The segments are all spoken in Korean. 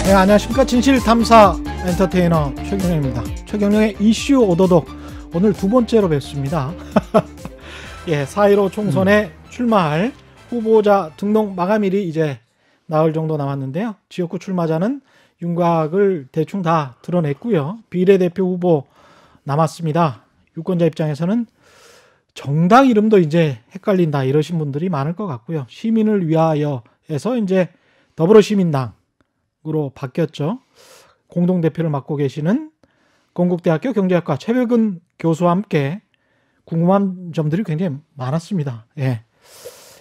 네, 안녕하십니까. 진실탐사 엔터테이너 최경영입니다. 최경영의 이슈 오도독 오늘 두 번째로 뵙습니다. 예, 4.15 총선에 출마할 후보자 등록 마감일이 이제 나흘 정도 남았는데요. 지역구 출마자는 윤곽을 대충 다 드러냈고요. 비례대표 후보 남았습니다. 유권자 입장에서는 정당 이름도 이제 헷갈린다 이러신 분들이 많을 것 같고요. 시민을 위하여에서 이제 더불어시민당으로 바뀌었죠. 공동대표를 맡고 계시는 건국대학교 경제학과 최백은 교수와 함께 궁금한 점들이 굉장히 많았습니다. 예.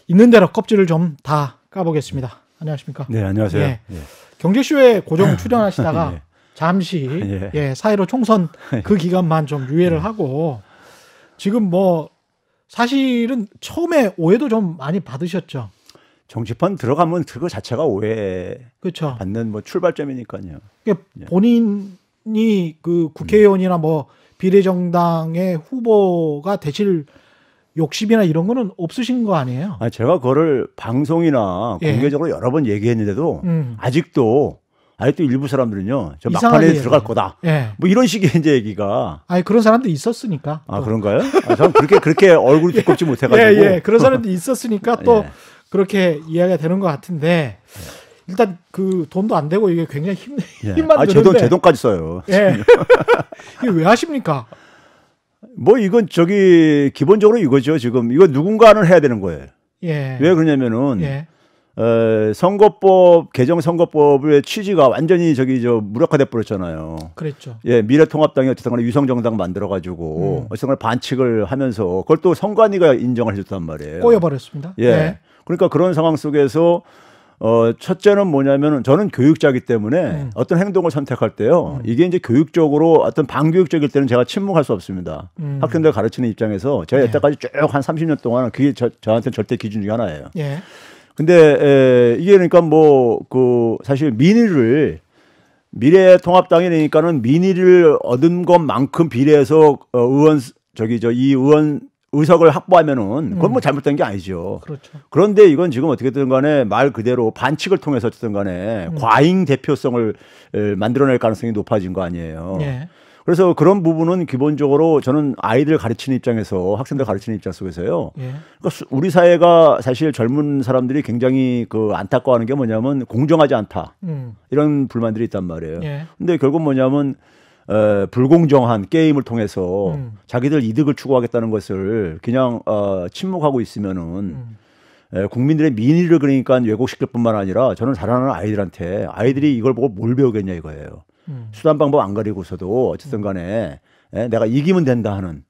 있는 대로 껍질을 좀 다 까보겠습니다. 안녕하십니까? 네, 안녕하세요. 예. 예. 경제쇼에 고정 출연하시다가 예. 잠시 예. 4.15 총선 그 기간만 좀 유예를 하고 지금 뭐 사실은 처음에 오해도 좀 많이 받으셨죠. 정치판 들어가면 그거 자체가 오해 그렇죠. 받는 뭐 출발점이니까요. 그러니까 본인이 그 국회의원이나 뭐 비례정당의 후보가 되실 욕심이나 이런 거는 없으신 거 아니에요? 아니, 제가 그거를 방송이나 공개적으로 여러 번 얘기했는데도 아직도 일부 사람들은요, 저 막판에 들어갈 거다. 예. 뭐 이런 식의 이제 얘기가. 아니 그런 사람도 있었으니까. 아, 그런가요? 저는 그렇게 얼굴이 두껍지 못해가지고. 예. 그런 사람도 있었으니까 또 그렇게 이야기가 되는 것 같은데 일단 그 돈도 안 되고 이게 굉장히 힘만 드는데. 제 돈까지 써요. 예. 이게 왜 하십니까? 뭐 이건 기본적으로 이거죠. 지금 이거 누군가는 해야 되는 거예요. 예. 왜 그러냐면은 선거법 개정 선거법의 취지가 완전히 무력화돼 버렸잖아요. 그랬죠. 예, 미래통합당이 어쨌든 간에 위성정당 만들어 가지고 어쨌든 간에 반칙을 하면서 그걸 또 선관위가 인정을 해줬단 말이에요. 꼬여버렸습니다. 예. 그러니까 그런 상황 속에서 첫째는 뭐냐면은 저는 교육자이기 때문에 어떤 행동을 선택할 때요. 이게 이제 교육적으로 어떤 반교육적일 때는 제가 침묵할 수 없습니다. 학생들 가르치는 입장에서 제가 여태까지 쭉 한 30년 동안 그게 저한테는 절대 기준 중에 하나예요. 예. 근데 이게 그러니까 사실 미래통합당이니까는 민의를 얻은 것만큼 비례해서 의원 의석을 확보하면은 그건 뭐 잘못된 게 아니죠. 그렇죠. 그런데 이건 지금 어떻게든 간에 말 그대로 반칙을 통해서 어쨌든 간에 과잉 대표성을 만들어낼 가능성이 높아진 거 아니에요. 예. 그래서 그런 부분은 기본적으로 저는 아이들 가르치는 입장에서 학생들 가르치는 입장 속에서요. 예. 그러니까 우리 사회가 사실 젊은 사람들이 굉장히 안타까워하는 게 뭐냐면 공정하지 않다. 이런 불만들이 있단 말이에요. 예. 근데 결국 뭐냐면 불공정한 게임을 통해서 자기들 이득을 추구하겠다는 것을 그냥 침묵하고 있으면은 국민들의 민의를 그러니까 왜곡시킬 뿐만 아니라 저는 자라나는 아이들이 이걸 보고 뭘 배우겠냐 이거예요. 수단 방법 안 가리고서도 어쨌든 간에 내가 이기면 된다 하는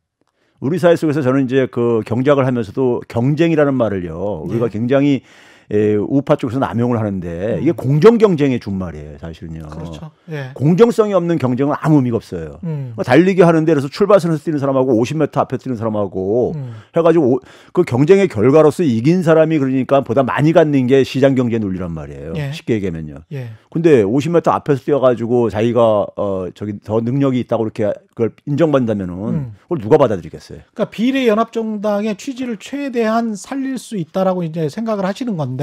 우리 사회 속에서 저는 이제 경작을 하면서도 경쟁이라는 말을요. 우리가 굉장히 우파 쪽에서 남용을 하는데 이게 공정 경쟁의 준말이에요, 사실은요. 그렇죠. 예. 공정성이 없는 경쟁은 아무 의미가 없어요. 달리기 하는데 그래서 출발선에서 뛰는 사람하고 50m 앞에 뛰는 사람하고 해가지고 그 경쟁의 결과로서 이긴 사람이 그러니까 보다 많이 갖는 게 시장 경제 논리란 말이에요. 예. 쉽게 얘기하면요. 예. 근데 50m 앞에서 뛰어가지고 자기가 더 능력이 있다고 이렇게 그걸 인정받는다면은 그걸 누가 받아들이겠어요? 그러니까 비례연합정당의 취지를 최대한 살릴 수 있다라고 이제 생각을 하시는 건데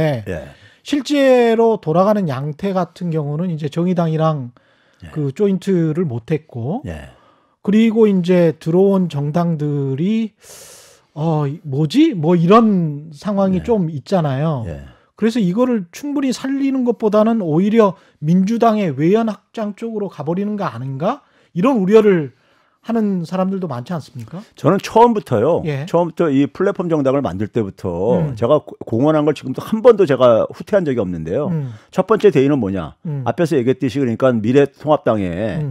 실제로 돌아가는 양태 같은 경우는 이제 정의당이랑 그 조인트를 못했고 그리고 이제 들어온 정당들이 뭐지? 뭐 이런 상황이 좀 있잖아요. 그래서 이거를 충분히 살리는 것보다는 오히려 민주당의 외연 확장 쪽으로 가버리는 거 아닌가? 이런 우려를 하는 사람들도 많지 않습니까? 저는 처음부터 이 플랫폼 정당을 만들 때부터 제가 공언한 걸 지금도 한 번도 제가 후퇴한 적이 없는데요. 첫 번째 대의는 뭐냐? 앞에서 얘기했듯이 그러니까 미래통합당의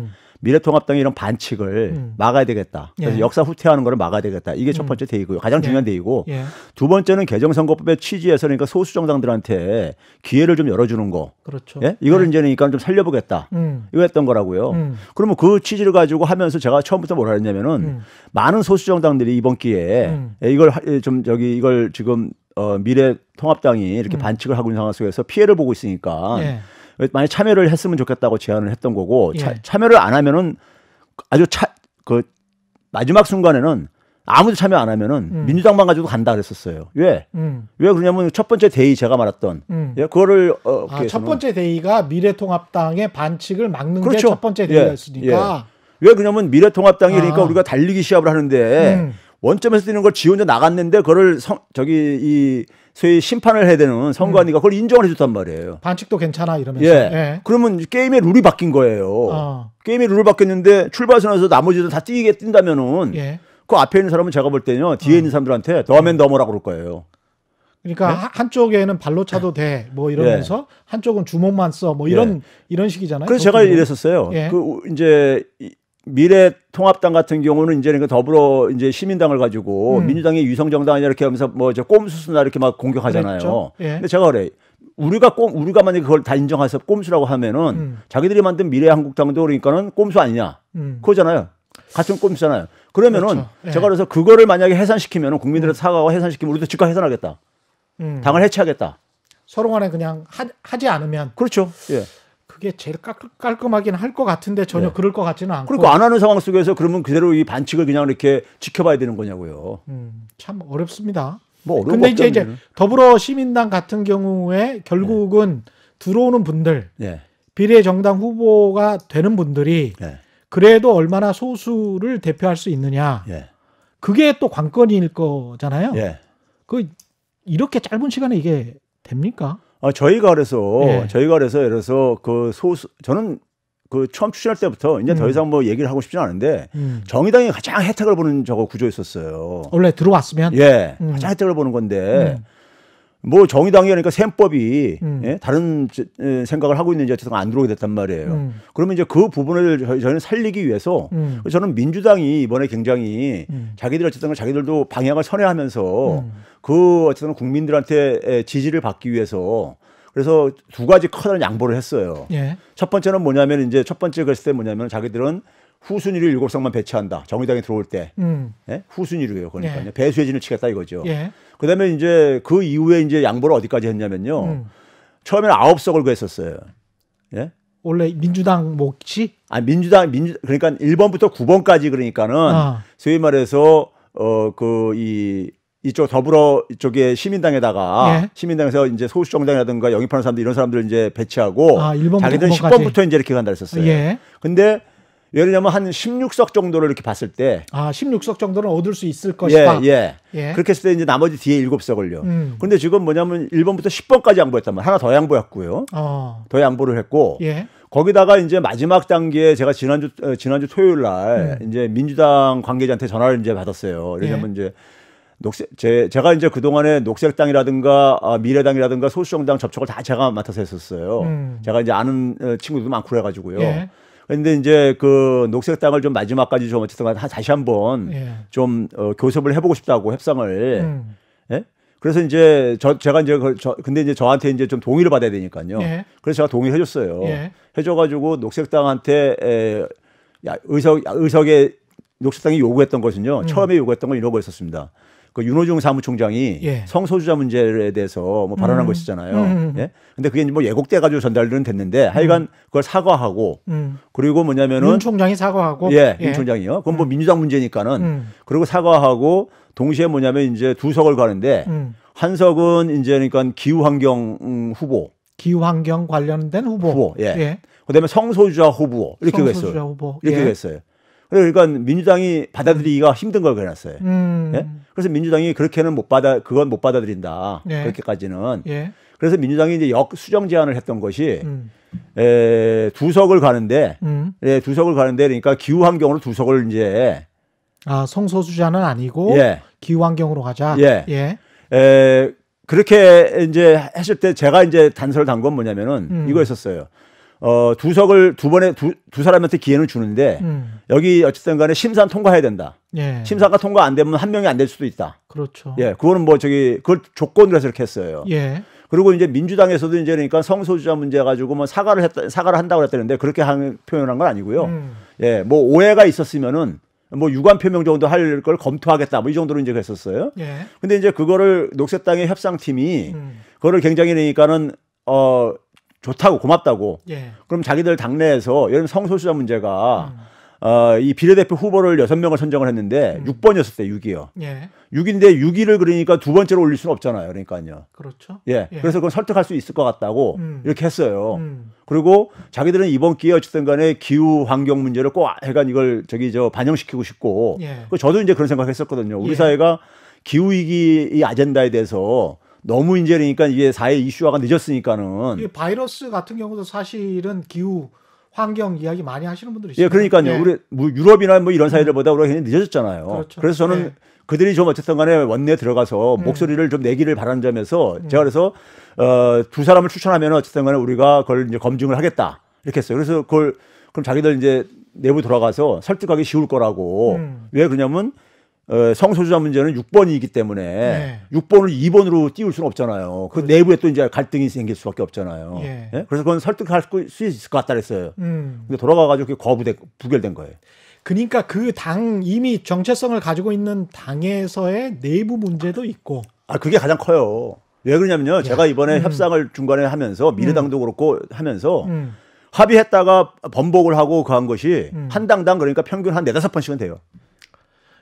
이런 반칙을 막아야 되겠다. 그래서 역사 후퇴하는 거를 막아야 되겠다. 이게 첫 번째 대의고요. 가장 중요한 대의고. 두 번째는 개정선거법의 취지에서 그러니까 소수 정당들한테 기회를 좀 열어주는 거. 그렇죠. 이거를 이제 그러니까 좀 살려보겠다. 이거 했던 거라고요. 그러면 그 취지를 가지고 하면서 제가 처음부터 뭐라 했냐면은 많은 소수 정당들이 이번 기회에 이걸 지금 미래통합당이 이렇게 반칙을 하고 있는 상황 속에서 피해를 보고 있으니까 만약 참여를 했으면 좋겠다고 제안을 했던 거고 참여를 안 하면은 아주 마지막 순간에는 아무도 참여 안 하면은 민주당만 가지고 간다 그랬었어요. 왜? 왜 그러냐면 첫 번째 대의 제가 말했던 예, 그거를 첫 번째 대의가 미래통합당의 반칙을 막는 게 그렇죠. 첫 번째 대의였으니까. 왜 그러냐면 미래통합당이 그러니까 우리가 달리기 시합을 하는데 원점에서 뛰는 걸 지 혼자 나갔는데 그거를 이 소위 심판을 해야 되는 선관위가 그걸 인정을 해줬단 말이에요. 반칙도 괜찮아 이러면서. 예. 그러면 게임의 룰이 바뀐 거예요. 게임의 룰이 바뀌었는데 출발선에서 나머지들 다 뛴다면은 그 앞에 있는 사람은 제가 볼 때는요 뒤에 있는 사람들한테 더하면 더머라고 그럴 거예요. 그러니까 네? 한쪽에는 발로 차도 돼 뭐 이러면서 한쪽은 주먹만 써 뭐 이런 식이잖아요. 그래서 제가 이랬었어요. 그 이제 미래통합당 같은 경우는 이제 그러니까 더불어 이제 시민당을 가지고 민주당이 위성정당이냐 이렇게 하면서 뭐 이제 꼼수수나 이렇게 막 공격하잖아요. 근데 제가 그래. 우리가 만약에 그걸 다 인정해서 꼼수라고 하면은 자기들이 만든 미래한국당도 그러니까는 꼼수 아니냐. 그거잖아요. 같은 꼼수잖아요. 그러면은 그렇죠. 제가 그래서 그거를 만약에 해산시키면은 국민들한테 사과하고 해산시키면 우리도 즉각 해산하겠다. 당을 해체하겠다. 서로 간에 그냥 하지 않으면. 그렇죠. 예. 그게 제일 깔끔하긴 할 것 같은데 전혀 그럴 것 같지는 않고. 그러니까 안 하는 상황 속에서 그러면 그대로 이 반칙을 그냥 이렇게 지켜봐야 되는 거냐고요. 참 어렵습니다. 뭐 어려운 근데 이제 더불어 시민당 같은 경우에 결국은 들어오는 분들, 비례정당 후보가 되는 분들이 그래도 얼마나 소수를 대표할 수 있느냐. 그게 또 관건일 거잖아요. 이렇게 짧은 시간에 이게 됩니까? 저희가 그래서 예를 들어서 그 소수 저는 그 처음 출신할 때부터 이제 더 이상 뭐 얘기를 하고 싶지는 않은데 정의당이 가장 혜택을 보는 저거 구조였었어요. 원래 들어왔으면 가장 혜택을 보는 건데 뭐 정의당이 그러니까 셈법이 다른 생각을 하고 있는지 어쨌든 안 들어오게 됐단 말이에요. 그러면 이제 그 부분을 저희는 살리기 위해서 저는 민주당이 이번에 굉장히 자기들도 방향을 선회하면서 그 어쨌든 국민들한테 지지를 받기 위해서 그래서 두 가지 커다란 양보를 했어요. 첫 번째는 뭐냐면 이제 첫 번째 그랬을 때 뭐냐면 자기들은 후순위를 7석만 배치한다. 정의당이 들어올 때. 후순위로요. 그러니까요. 배수혜진을 치겠다 이거죠. 그다음에 이제 그 이후에 이제 양보를 어디까지 했냐면요. 처음에는 9석을 구했었어요. 원래 민주당 몫이? 민주당 그러니까 1번부터 9번까지 그러니까는 소위 말해서 이쪽 더불어 이쪽에 시민당에다가 시민당에서 이제 소수 정당이라든가 영입하는 사람들 이런 사람들 이제 배치하고 자기들은 10번부터 이제 이렇게 간다 했었어요. 근데 예를 들면 한 16석 정도를 이렇게 봤을 때 16석 정도는 얻을 수 있을 것이다. 그렇게 했을 때 이제 나머지 뒤에 7석을요. 그런데 지금 뭐냐면 1번부터 10번까지 양보했단 말이에요. 하나 더 양보했고요. 더 양보를 했고 거기다가 이제 마지막 단계에 제가 지난주 토요일 날 이제 민주당 관계자한테 전화를 이제 받았어요. 왜냐면 이제 제가 이제 그동안에 녹색당이라든가 미래당이라든가 소수정당 접촉을 다 제가 맡아서 했었어요. 제가 이제 아는 친구들도 많고 그래가지고요. 그런데 이제 그 녹색당을 좀 마지막까지 좀 어쨌든 다시 한번 좀 교섭을 해보고 싶다고 협상을. 그래서 이제 제가 이제 근데 이제 저한테 이제 좀 동의를 받아야 되니까요. 그래서 제가 동의를 해줬어요. 해줘가지고 녹색당한테 의석에 녹색당이 요구했던 것은요. 처음에 요구했던 건 이런 거였었습니다. 그 윤호중 사무총장이 성소수자 문제에 대해서 뭐 발언한 것이잖아요. 근데 그게 뭐 예곡돼 가지고 전달은 됐는데 하여간 그걸 사과하고 그리고 뭐냐면은 윤 총장이 사과하고 윤 총장이요. 그건 뭐 민주당 문제니까는 그리고 사과하고 동시에 뭐냐면 이제 2석을 가는데 한 석은 이제 그러니까 기후환경 후보. 기후환경 관련된 후보. 그다음에 성소수자 후보 이렇게 했어요. 이렇게 했어요. 그러니까 민주당이 받아들이기가 힘든 걸 그려놨어요. 그래서 민주당이 그렇게는 그건 못 받아들인다. 그렇게까지는. 그래서 민주당이 이제 역수정 제안을 했던 것이 2석을 가는데, 2석을 가는데 그러니까 기후환경으로 2석을 이제 성소수자는 아니고 기후환경으로 가자. 그렇게 이제 했을 때 제가 이제 단서를 단 건 뭐냐면은 이거였었어요. 2석을 두 사람한테 기회는 주는데 여기 어쨌든 간에 심사는 통과해야 된다. 심사가 통과 안 되면 한 명이 안 될 수도 있다. 그렇죠. 그거는 뭐 그걸 조건으로 해서 이렇게 했어요. 그리고 이제 민주당에서도 이제 그러니까 성소수자 문제 가지고 뭐 사과를 한다고 했다는데 그렇게 표현한 건 아니고요. 뭐 오해가 있었으면은 뭐 유감 표명 정도 할 걸 검토하겠다. 뭐 이 정도로 이제 그랬었어요. 근데 이제 그거를 녹색당의 협상팀이 그거를 굉장히 그러니까는 좋다고 고맙다고. 그럼 자기들 당내에서 예를 들면 성소수자 문제가 이 비례대표 후보를 6명을 선정을 했는데 6번이었어요. 6이요. 예. 6인데 6위를 그러니까 두 번째로 올릴 수는 없잖아요. 그러니까요. 그렇죠. 예. 예. 그래서 그건 설득할 수 있을 것 같다고 이렇게 했어요. 음. 그리고 자기들은 이번 기회에 어쨌든 간에 기후 환경 문제를 꼭 해간 이걸 반영시키고 싶고 예. 저도 이제 그런 생각했었거든요. 우리 예. 사회가 기후 위기 이 아젠다에 대해서 너무 이제 그러니까 이게 사회 이슈화가 늦었으니까는 이 바이러스 같은 경우도 사실은 기후 환경 이야기 많이 하시는 분들이 있어요. 예, 그러니까요. 예. 우리 뭐 유럽이나 뭐 이런 사회들보다 우리가 굉장히 늦어졌잖아요. 그렇죠. 그래서 저는 예. 그들이 좀 어쨌든 간에 원내에 들어가서 목소리를 좀 내기를 바라는 점에서 제가 그래서 두 사람을 추천하면 어쨌든 간에 우리가 그걸 이제 검증을 하겠다. 이렇게 했어요. 그래서 그걸 그럼 자기들 이제 내부 돌아가서 설득하기 쉬울 거라고. 왜 그러냐면 성소수자 문제는 6번이기 때문에 네. 6번을 2번으로 띄울 수는 없잖아요. 그 내부에 또 이제 갈등이 생길 수밖에 없잖아요. 예. 예? 그래서 그건 설득할 수 있을 것 같다 그랬어요. 음. 근데 돌아가가지고 부결된 거예요. 그러니까 그 당 이미 정체성을 가지고 있는 당에서의 내부 문제도 있고. 아, 그게 가장 커요. 왜 그러냐면요. 제가 이번에 협상을 중간에 하면서 미래당도 그렇고 하면서 합의했다가 번복을 하고 그 한 것이 한 당당 그러니까 평균 한 4-5번씩은 돼요.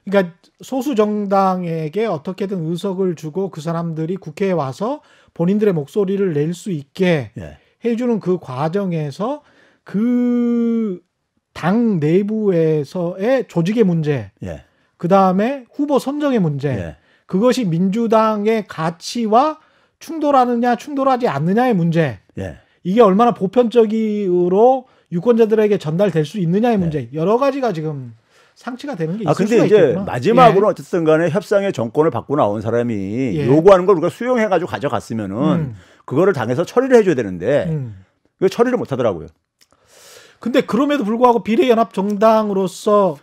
그러니까 소수 정당에게 어떻게든 의석을 주고 그 사람들이 국회에 와서 본인들의 목소리를 낼 수 있게 예. 해주는 그 과정에서 그 당 내부에서의 조직의 문제, 예. 그 다음에 후보 선정의 문제, 예. 그것이 민주당의 가치와 충돌하느냐 충돌하지 않느냐의 문제, 예. 이게 얼마나 보편적으로 유권자들에게 전달될 수 있느냐의 문제, 여러 가지가 지금 상치가 되는 게 있을 근데 수가 이제 있겠구나. 마지막으로 어쨌든 간에 협상의 정권을 받고 나온 사람이 예. 요구하는 걸 우리가 수용해가지고 가져갔으면은 그거를 당에서 처리를 해줘야 되는데 그 처리를 못 하더라고요. 근데 그럼에도 불구하고 비례연합 정당으로서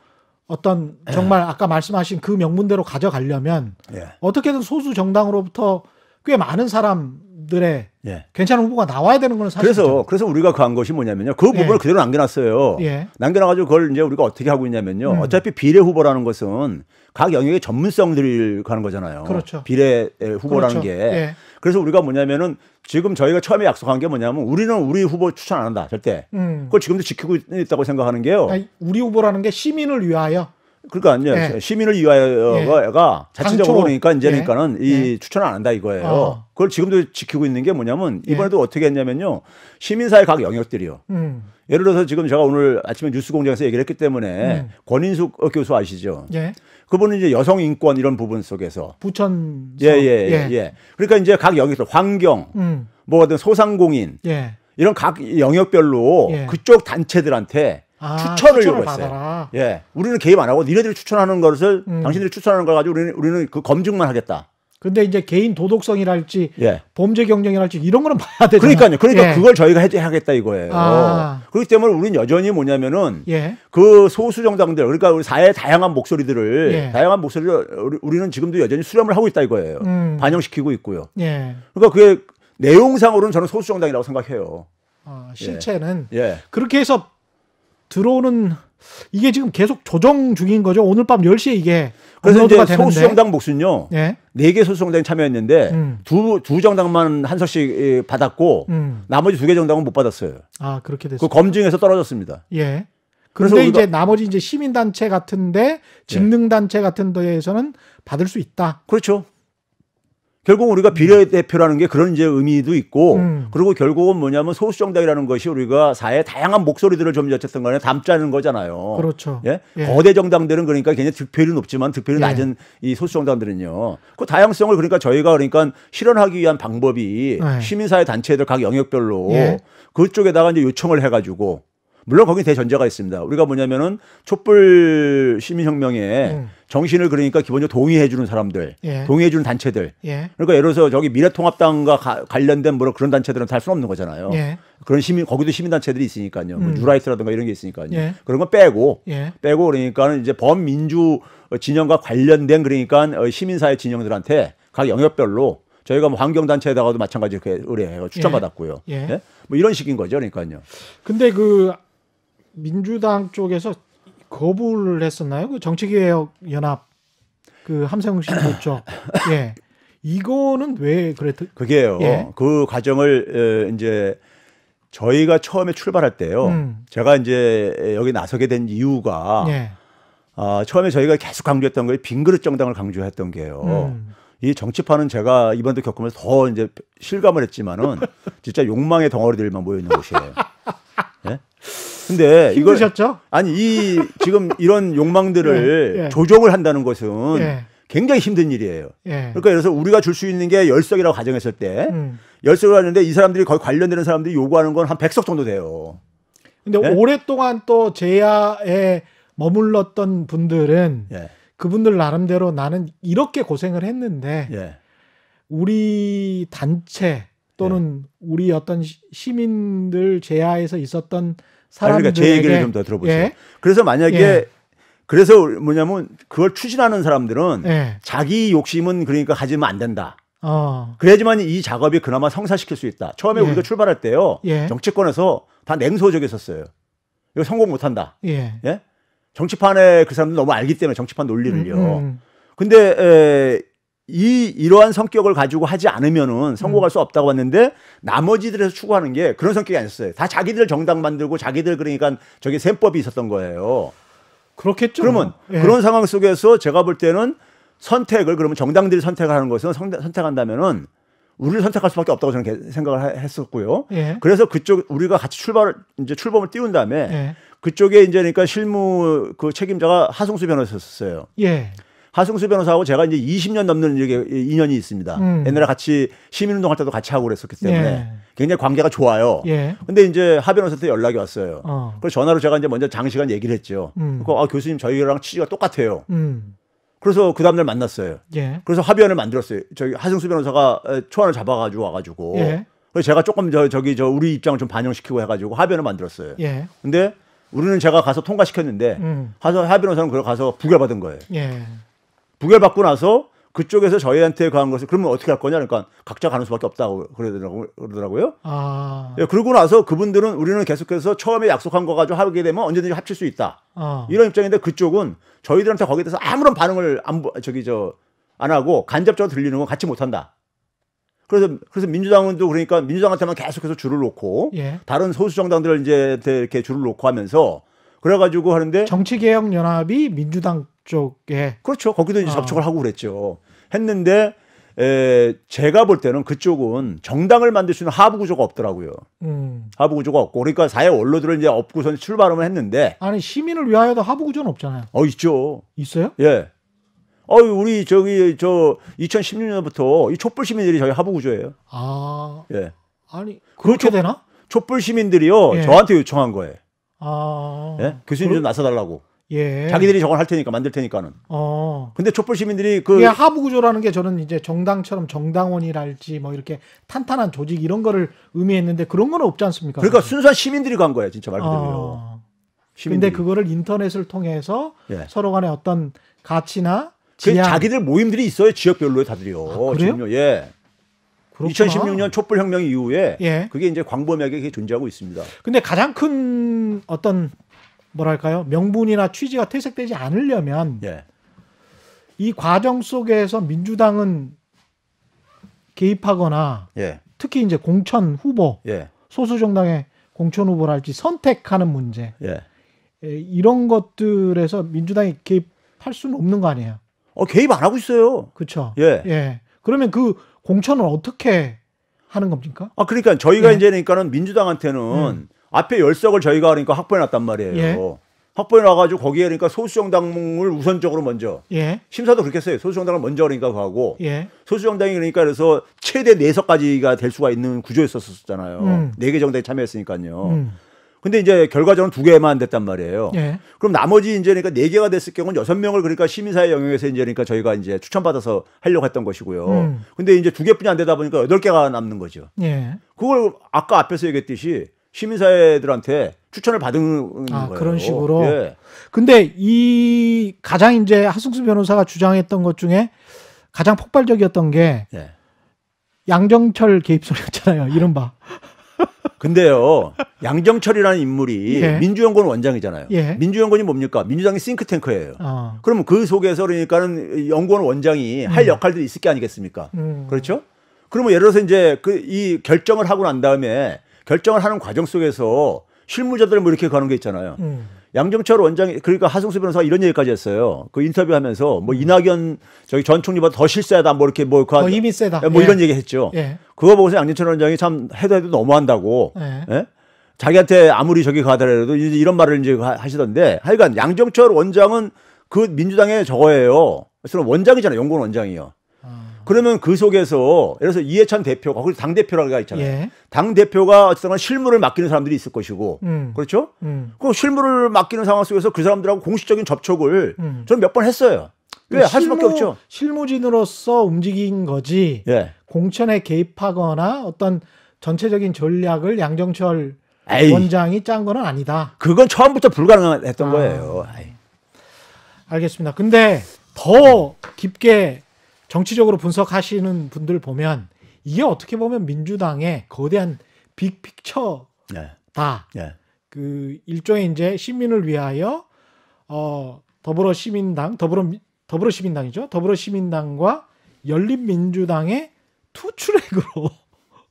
어떤 정말 아까 말씀하신 그 명분대로 가져가려면 예. 어떻게든 소수 정당으로부터 꽤 많은 사람들의 예. 괜찮은 후보가 나와야 되는 건 사실이죠. 그래서 우리가 그 한 것이 뭐냐면요. 그 부분을 예. 그대로 남겨놨어요. 예. 남겨놔가지고 그걸 이제 우리가 어떻게 하고 있냐면요. 어차피 비례 후보라는 것은 각 영역의 전문성들이 가는 거잖아요. 그렇죠. 비례 후보라는 그렇죠. 게. 예. 그래서 우리가 뭐냐면은 지금 저희가 처음에 약속한 게 뭐냐면 우리는 우리 후보 추천 안 한다. 절대. 그걸 지금도 지키고 있다고 생각하는 게요. 아니, 우리 후보라는 게 시민을 위하여. 그러니까요. 예. 시민을 위하여가 자체적으로 당초. 그러니까 이제 예. 그러니까는 이 추천을 안 한다 이거예요. 그걸 지금도 지키고 있는 게 뭐냐면 이번에도 어떻게 했냐면요. 시민사회 각 영역들이요. 예를 들어서 지금 제가 오늘 아침에 뉴스공장에서 얘기를 했기 때문에 권인숙 교수 아시죠? 예. 그분은 이제 여성 인권 이런 부분 속에서 부천. 예. 그러니까 이제 각 영역들 환경, 뭐든 소상공인 예. 이런 각 영역별로 예. 그쪽 단체들한테 추천을 요구했어요. 받아라. 예, 우리는 개입 안 하고 니네들이 추천하는 것을 당신들이 추천하는 걸 가지고 우리는 그 검증만 하겠다. 근데 이제 개인 도덕성이랄지 예. 범죄 경쟁이랄지 이런 거는 봐야 되잖아요. 그러니까 예. 그걸 저희가 하겠다 이거예요. 아. 그렇기 때문에 우리는 여전히 뭐냐면은 예. 그 소수 정당들 그러니까 우리 사회의 다양한 목소리들을 예. 다양한 목소리를 우리는 지금도 여전히 수렴을 하고 있다 이거예요. 반영시키고 있고요. 예. 그러니까 그게 내용상으로는 저는 소수 정당이라고 생각해요. 실체는 예. 그렇게 해서 들어오는 이게 지금 계속 조정 중인 거죠. 오늘 밤 10시에 이게 그래서 이제 업로드가 되는데. 소수정당 몫은요. 예. 4개 소수정당이 참여했는데 두 정당만 한 석씩 받았고 나머지 2개 정당은 못 받았어요. 아, 그렇게 그 됐어요. 검증에서 떨어졌습니다. 예. 그래서 그런데 이제 나머지 이제 시민단체 같은데 직능단체 같은 데에서는 받을 수 있다. 그렇죠. 결국 우리가 비례대표라는 게 그런 이제 의미도 있고 그리고 결국은 뭐냐면 소수정당이라는 것이 우리가 사회의 다양한 목소리들을 좀 어쨌든 간에 담자는 거잖아요. 그렇죠. 예? 예. 거대 정당들은 그러니까 굉장히 득표율이 높지만 득표율이 예. 낮은 이 소수정당들은요. 그 다양성을 그러니까 저희가 그러니까 실현하기 위한 방법이 예. 시민사회 단체들 각 영역별로 예. 그쪽에다가 이제 요청을 해가지고 물론 거기 대전제가 있습니다. 우리가 뭐냐면은 촛불 시민혁명에 정신을 그러니까 기본적으로 동의해주는 사람들, 예. 동의해주는 단체들. 예. 그러니까 예를 들어서 저기 미래통합당과 관련된 뭐 그런 단체들은 할 수는 없는 거잖아요. 예. 그런 거기도 시민단체들이 있으니까요. 뭐 뉴라이트라든가 이런 게 있으니까요. 예. 그런 건 빼고, 예. 그러니까는 이제 범민주 진영과 관련된 그러니까 시민사회 진영들한테 각 영역별로 저희가 뭐 환경단체에다가도 마찬가지 이렇게 의뢰해서 추천받았고요. 예. 예? 뭐 이런 식인 거죠. 그러니까요. 근데 그 민주당 쪽에서 거부를 했었나요? 그 정치개혁연합 그 함성웅 씨 쪽. 예. 이거는 왜 그랬? 그게요. 예. 그 과정을 이제 저희가 처음에 출발할 때요. 제가 이제 여기 나서게 된 이유가 예. 처음에 저희가 계속 강조했던 거에 빈그릇 정당을 강조했던 게요. 이 정치판은 제가 이번도 겪으면서 더 이제 실감을 했지만은 진짜 욕망의 덩어리들만 모여 있는 곳이에요. 예? 근데 힘드셨죠? 아니 이 지금 이런 욕망들을 예, 예. 조정을 한다는 것은 예. 굉장히 힘든 일이에요. 예. 그러니까 그래서 우리가 줄 수 있는 게 열석이라고 가정했을 때 열석을 하는데 이 사람들이 거의 관련되는 사람들이 요구하는 건 한 100석 정도 돼요. 근데 예? 오랫동안 또 제야에 머물렀던 분들은 예. 그분들 나름대로 나는 이렇게 고생을 했는데 예. 우리 단체 또는 우리 어떤 시민들 제야에서 있었던 사람들에게 그러니까 제 얘기를 좀 더 들어보세요. 예. 그래서 만약에 예. 그래서 뭐냐면 그걸 추진하는 사람들은 예. 자기 욕심은 그러니까 가지면 안 된다. 어. 그래야지만 이 작업이 그나마 성사시킬 수 있다. 처음에 예. 우리가 출발할 때요. 예. 정치권에서 다 냉소적이었어요. 이거 성공 못한다. 예. 예? 정치판에 그 사람들 너무 알기 때문에 정치판 논리를요. 근데 이러한 성격을 가지고 하지 않으면은 성공할 수 없다고 봤는데 나머지들에서 추구하는 게 그런 성격이 아니었어요. 다 자기들 정당 만들고 자기들 그러니까 저기 셈법이 있었던 거예요. 그렇겠죠. 그러면 예. 그런 상황 속에서 제가 볼 때는 선택을 그러면 정당들이 선택하는 것은 선택한다면은 우리를 선택할 수밖에 없다고 저는 생각을 했었고요. 예. 그래서 그쪽 우리가 같이 출범을 띄운 다음에 예. 그쪽에 이제 그러니까 실무 그 책임자가 하승수 변호사였어요. 예. 하승수 변호사하고 제가 이제 20년 넘는 이게 인연이 있습니다. 옛날에 같이 시민운동할 때도 같이 하고 그랬었기 때문에 예. 굉장히 관계가 좋아요. 예. 근데 이제 하 변호사한테 연락이 왔어요. 어. 그래서 전화로 제가 이제 먼저 장시간 얘기를 했죠. 그래서 교수님 저희랑 취지가 똑같아요. 그래서 그 다음날 만났어요. 예. 그래서 합의안을 만들었어요. 저기 하승수 변호사가 초안을 잡아가지고 와가지고. 예. 그래서 제가 조금 우리 입장을 좀 반영시키고 해가지고 합의안을 만들었어요. 예. 근데 우리는 제가 가서 통과시켰는데 하 변호사는 그걸 가서 부결받은 거예요. 예. 부결받고 나서 그쪽에서 저희한테 가한 것을 그러면 어떻게 할 거냐 그러니까 각자 가는 수밖에 없다고 그러더라고요. 아. 예, 그러고 나서 그분들은 우리는 계속해서 처음에 약속한 거 가지고 하게 되면 언제든지 합칠 수 있다. 이런 입장인데 그쪽은 저희들한테 거기에 대해서 아무런 반응을 안 하고 간접적으로 들리는 건 같이 못 한다. 그래서 민주당은 또 그러니까 민주당한테만 계속해서 줄을 놓고 예. 다른 소수 정당들을 이제 이렇게 줄을 놓고 하면서 그래가지고 하는데 정치개혁연합이 민주당 쪽에 그렇죠. 거기도 이제 접촉을 하고 그랬죠. 했는데 제가 볼 때는 그쪽은 정당을 만들 수 있는 하부 구조가 없더라고요. 하부 구조가 없고 그러니까 사회 원로들을 이제 업고선 출발을 했는데 아니 시민을 위하여도 하부 구조는 없잖아요. 있죠. 있어요? 예. 우리 2016년부터 이 촛불 시민들이 저희 하부 구조예요. 아. 예. 아니 그렇게 되나? 촛불 시민들이요. 예. 저한테 요청한 거예요. 아. 예? 교수님 좀 나서달라고. 예. 자기들이 저걸 할 테니까 만들 테니까는. 근데 촛불 시민들이 이게 하부 구조라는 게 저는 이제 정당처럼 정당원이랄지 뭐 이렇게 탄탄한 조직 이런 거를 의미했는데 그런 건 없지 않습니까? 그러니까 순수한 시민들이 간 거예요, 진짜 말 그대로요. 근데 그거를 인터넷을 통해서 예. 서로 간에 어떤 가치나 자기들 모임들이 있어요, 지역별로에 다들이요. 그래요? 지금요. 예. 그렇구나. 2016년 촛불 혁명 이후에 예. 그게 이제 광범위하게 그게 존재하고 있습니다. 근데 가장 큰 어떤 뭐랄까요? 명분이나 취지가 퇴색되지 않으려면 예. 이 과정 속에서 민주당은 개입하거나 예. 특히 이제 공천 후보, 예. 소수 정당의 공천 후보랄지 선택하는 문제 예. 이런 것들에서 민주당이 개입할 수는 없는 거 아니에요? 개입 안 하고 있어요. 그렇죠. 예. 예. 그러면 그 공천을 어떻게 하는 겁니까? 그러니까 저희가 예. 이제 그러니까는 민주당한테는 앞에 열석을 저희가 그러니까 확보해 놨단 말이에요. 예. 확보해 놔가지고 거기에 그러니까 소수정당을 우선적으로 먼저 예. 심사도 그렇게 했어요. 소수정당을 먼저 그러니까 하고 예. 소수정당이 그러니까 그래서 최대 4석까지가 될 수가 있는 구조였었잖아요. 4개 정당이 참여했으니까요. 근데 이제 결과적으로 2개만 됐단 말이에요. 예. 그럼 나머지 이제 그러니까 4개가 됐을 경우는 6명을 그러니까 시민사회 영역에서 이제 그러니까 저희가 이제 추천받아서 하려고 했던 것이고요. 근데 이제 2개뿐이 안 되다 보니까 8개가 남는 거죠. 예. 그걸 아까 앞에서 얘기했듯이 시민사회들한테 추천을 받은 거예요. 그런 식으로. 예. 근데 이 가장 이제 하승수 변호사가 주장했던 것 중에 가장 폭발적이었던 게 예. 양정철 개입설이었잖아요. 이른바. 근데요, 양정철이라는 인물이 예. 민주연구원 원장이잖아요. 예. 민주연구원이 뭡니까? 민주당의 싱크탱크예요. 어. 그러면 그 속에서 그러니까는 연구원 원장이 할 역할들이 있을 게 아니겠습니까? 그렇죠? 그러면 예를 들어서 이제 이 결정을 하고 난 다음에 결정을 하는 과정 속에서 실무자들 뭐 이렇게 가는 게 있잖아요. 양정철 원장이 그러니까 하승수 변호사가 이런 얘기까지 했어요. 그 인터뷰하면서 뭐 이낙연 저기 전 총리보다 더 실세하다 뭐 이렇게 뭐 더 힘이 세다. 뭐 예. 이런 얘기 했죠. 예. 그거 보고서 양정철 원장이 참 해도 너무한다고. 예. 예? 자기한테 아무리 저기 가더라도 이런 말을 이제 하시던데 하여간 양정철 원장은 그 민주당의 저거예요. 그래서 원장이잖아요. 연구원 원장이요. 그러면 그 속에서 예를 들어서 이해찬 대표가 거기 당 대표라고 있잖아요. 예. 당 대표가 어쨌든 실무를 맡기는 사람들이 있을 것이고, 그렇죠? 그 실무를 맡기는 상황 속에서 그 사람들하고 공식적인 접촉을 저는 몇 번 했어요. 왜? 할 수밖에 없죠. 실무진으로서 움직인 거지. 예. 공천에 개입하거나 어떤 전체적인 전략을 양정철 에이. 원장이 짠 거는 아니다. 그건 처음부터 불가능했던 거예요. 알겠습니다. 근데 더 깊게 정치적으로 분석하시는 분들 보면 이게 어떻게 보면 민주당의 거대한 빅픽처다. 예. 예. 그 일종의 이제 시민을 위하여 더불어시민당이죠. 더불어시민당과 열린민주당의 투트랙으로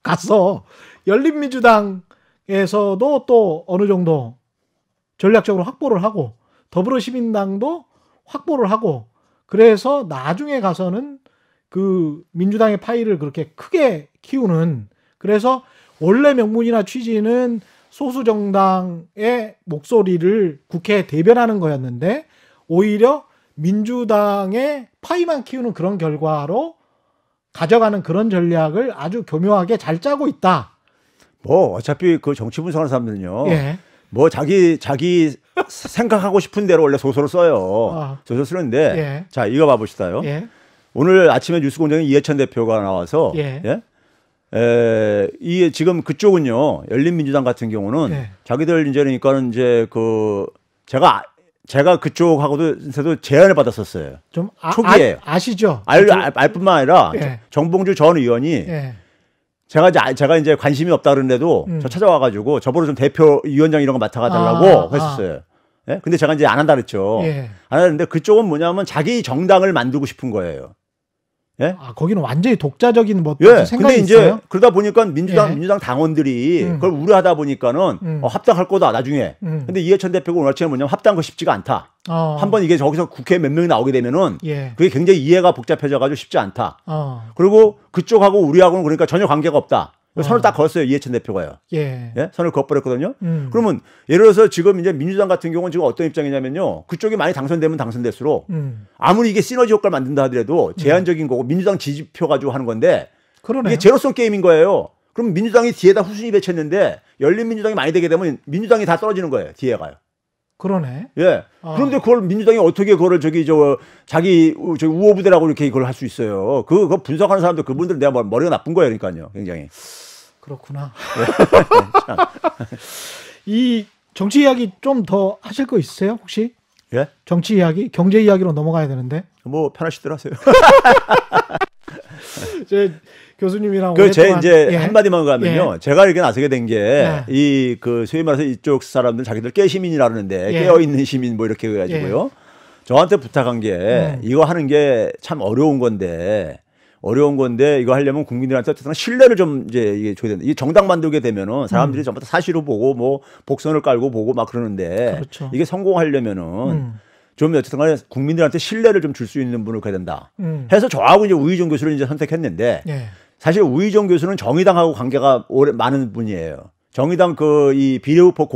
가서 열린민주당에서도 또 어느 정도 전략적으로 확보를 하고 더불어시민당도 확보를 하고 그래서 나중에 가서는 그 민주당의 파이를 그렇게 크게 키우는 그래서 원래 명분이나 취지는 소수 정당의 목소리를 국회에 대변하는 거였는데 오히려 민주당의 파이만 키우는 그런 결과로 가져가는 그런 전략을 아주 교묘하게 잘 짜고 있다. 뭐 어차피 그 정치 분석하는 사람들은요. 예. 뭐 자기 생각하고 싶은 대로 원래 소설을 써요. 소설 쓰는데 예. 자 이거 봐봅시다요. 예. 오늘 아침에 뉴스공장에 이해찬 대표가 나와서 예. 이 지금 그쪽은요 열린민주당 같은 경우는 예. 자기들 이제 그러니까는 이제 그 제가 그쪽하고도 제안을 받았었어요. 좀 초기에 아시죠? 알 뿐만 아니라 예. 정봉주 전 의원이 예. 제가 이제 관심이 없다 그러는데도 저 찾아와가지고 저보고 좀 대표 위원장 이런 거 맡아가달라고 했었어요. 예? 근데 제가 이제 안 한다 그랬죠. 예. 안 하는데 그쪽은 뭐냐면 자기 정당을 만들고 싶은 거예요. 예? 거기는 완전히 독자적인 뭐 예. 생각이 근데 이제 있어요? 그러다 보니까 민주당 예. 당원들이 그걸 우려하다 보니까는 합당할 거다 나중에. 근데 이해찬 대표가 오늘 아침에 뭐냐면 합당한 거 쉽지가 않다. 한번 이게 저기서 국회에 몇 명이 나오게 되면은 예. 그게 굉장히 이해가 복잡해져가지고 쉽지 않다. 그리고 그쪽하고 우리하고는 그러니까 전혀 관계가 없다. 선을 딱 걸었어요 이해찬 대표가요. 예. 예? 선을 그어버렸거든요. 그러면 예를 들어서 지금 이제 민주당 같은 경우는 지금 어떤 입장이냐면요. 그쪽이 많이 당선되면 당선될수록 아무리 이게 시너지 효과를 만든다 하더라도 제한적인 거고 민주당 지지표 가지고 하는 건데 그러네요. 이게 제로섬 게임인 거예요. 그럼 민주당이 뒤에다 후순위 배치했는데 열린민주당이 많이 되게 되면 민주당이 다 떨어지는 거예요. 뒤에가요. 그러네. 예. 그런데 그걸 민주당이 어떻게 그거를 자기 우호부대라고 이렇게 그걸 할 수 있어요. 그거 분석하는 사람들 그분들 내가 머리가 나쁜 거예요. 그러니까요. 굉장히. 그렇구나. 이 정치 이야기 좀 더 하실 거 있으세요? 혹시? 예? 정치 이야기, 경제 이야기로 넘어가야 되는데. 뭐 편하시들 하세요. 제 교수님이랑 제 이제 한마디만 가면요. 예. 제가 이렇게 나서게 된 게 이 그 소위 말해서 이쪽 사람들 자기들 깨시민이라 그러는데 깨어 있는 시민 뭐 이렇게 해 가지고요. 저한테 부탁한 게 이거 하는 게 참 어려운 건데 이거 하려면 국민들한테 어쨌든 신뢰를 좀 이제 이게 줘야 된다. 이 정당 만들게 되면은 사람들이 전부 다 사실을 보고 뭐 복선을 깔고 보고 막 그러는데 그렇죠. 이게 성공하려면은 좀 어쨌든 간에 국민들한테 신뢰를 좀 줄 수 있는 분을 가야 된다. 해서 저하고 이제 우희정 교수를 이제 선택했는데 사실 우희정 교수는 정의당하고 관계가 많은 분이에요. 정의당 이 비례후보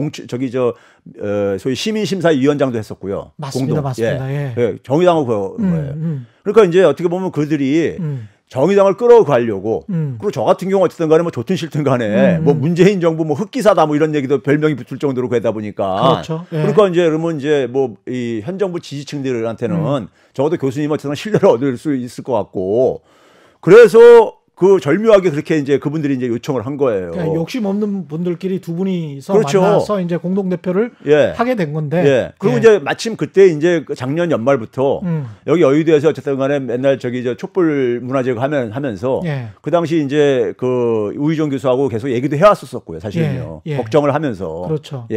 소위 시민심사위원장도 했었고요. 맞습니다. 맞습니다. 예. 정의당하고 거예요. 그러니까 이제 어떻게 보면 그들이 정의당을 끌어가려고 그리고 저 같은 경우 어쨌든 간에 뭐 좋든 싫든 간에 뭐 문재인 정부 뭐 흑기사다 뭐 이런 얘기도 별명이 붙을 정도로 그러다 보니까 그렇죠. 예. 그러니까 이제 그러면 이제 뭐 이 현 정부 지지층들한테는 적어도 교수님 어쨌든 신뢰를 얻을 수 있을 것 같고 그래서 그 절묘하게 그렇게 이제 그분들이 이제 요청을 한 거예요. 그러니까 욕심 없는 분들끼리 두 분이서 그렇죠. 만나서 이제 공동 대표를 하게 된 건데. 예. 그리고 이제 마침 그때 이제 작년 연말부터 여기 여의도에서 어쨌든 간에 맨날 촛불 문화제 하면서 그 당시 이제 그 우희정 교수하고 계속 얘기도 해왔었고요. 사실은요. 걱정을 하면서. 그렇죠.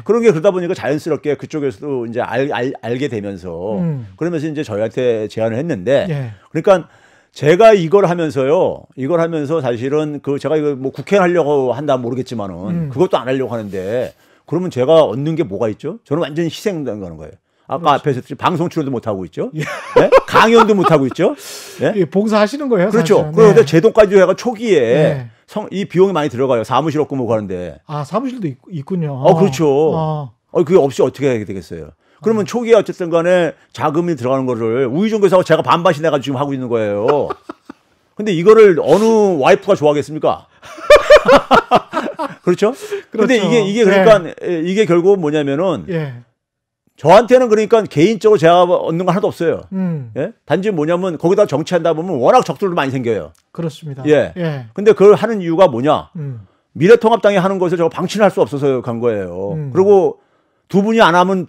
그런 게 그러다 보니까 자연스럽게 그쪽에서도 이제 알게 되면서 그러면서 이제 저희한테 제안을 했는데 그러니까 제가 이걸 하면서요. 이걸 하면서 사실은 그 제가 이거 뭐 국회 하려고 한다 모르겠지만은 그것도 안 하려고 하는데 그러면 제가 얻는 게 뭐가 있죠? 저는 완전히 희생당하는 거예요. 아까 그렇죠. 앞에서 방송 출연도 못 하고 있죠. 예? 강연도 못 하고 있죠. 예? 예, 봉사하시는 거예요. 그렇죠. 그런데 네. 제 돈까지 해가 초기에 네. 이 비용이 많이 들어가요. 사무실 없고 뭐 하는데. 아, 사무실도 있군요. 그렇죠. 그게 없이 어떻게 해야 되겠어요. 그러면 초기에 어쨌든 간에 자금이 들어가는 거를 우의정교사하고 제가 반반씩 내가 지금 하고 있는 거예요. 근데 이거를 어느 와이프가 좋아하겠습니까? 그렇죠? 그런데 그렇죠. 이게 그러니까 이게 결국 뭐냐면은 예. 저한테는 그러니까 개인적으로 제가 얻는 건 하나도 없어요. 예? 단지 뭐냐면 거기다 정치한다 보면 워낙 적들도 많이 생겨요. 그렇습니다. 예. 예. 근데 그걸 하는 이유가 뭐냐? 미래통합당이 하는 것을 저거 방치할 수 없어서 간 거예요. 그리고 두 분이 안 하면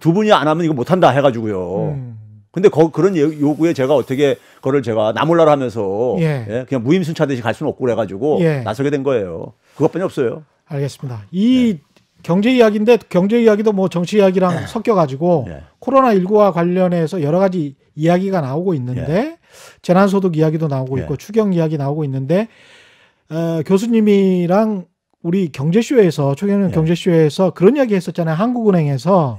이거 못 한다 해가지고요. 근데 그런 요구에 제가 어떻게 그걸 제가 나몰라라 하면서 예. 그냥 무임승차듯이 갈 수는 없고 그래가지고 나서게 된 거예요. 그것뿐이 없어요. 알겠습니다. 이 경제 이야기인데 경제 이야기도 뭐 정치 이야기랑 섞여가지고 코로나19와 관련해서 여러 가지 이야기가 나오고 있는데 재난소득 이야기도 나오고 있고 추경 이야기 나오고 있는데 교수님이랑 우리 경제쇼에서 최경영 경제쇼에서 그런 이야기 했었잖아요. 한국은행에서